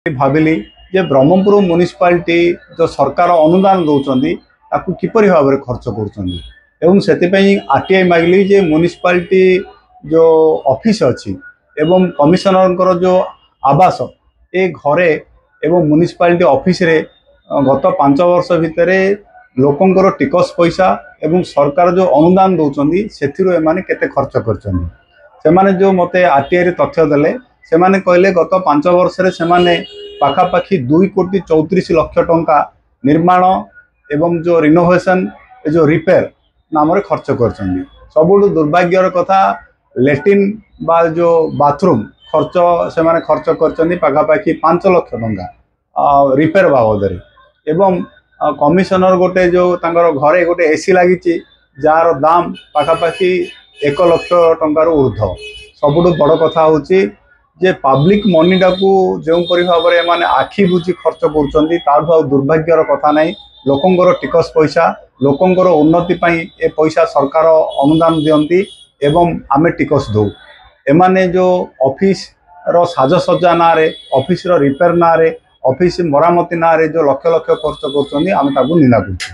भाविली जे Brahmapur municipality जो सरकार अनुदान दौरान ताकू किपर भाव में खर्च कर आरटीआई मागिली जे म्युनिसिपालिटी जो ऑफिस अच्छी एवं कमिशनर जो आवास ए घरे एवं म्युनिसिपालिटी ऑफिस रे गत 5 वर्ष भितर लोकंर टिकस पैसा एवं सरकार जो अनुदान दौरान से केते खर्च कर जो मते आरटीआई रे तथ्य देले से कहले गत 5 वर्ष से पाखापाखि 2,34,00,000 टंका निर्माण एवं जो रिनोवेशन जो रिपेयर नाम खर्च कर सबुठ दुर्भाग्यर कथा लैट्रिन बा जो बाथरूम खर्च से खर्च कर पाखापाखि 5 लाख टंका रिपेयर बाबद एवं कमिशनर गोटे जो तांकर घरे गोटे एसी लगी जार दाम पाखापाखि 1 लाख टंकार ऊर्ध्व सबुठ बड़ कथा हूँ जे पब्लिक मनी टाकू जो भाव में आखि बुझी खर्च कर दुर्भाग्यर कथा नहीं लोकंर टिकस पैसा लोकंर उन्नति ए पैसा सरकार अनुदान दियंती एवं आमे टिकस दौ एमाने जो ऑफिस रो साजसज्जा ना रे ऑफिस रो रिपेयर ना रे ऑफिस मरामती ना रे जो लक्ष लक्ष खर्च कर निंदा कर।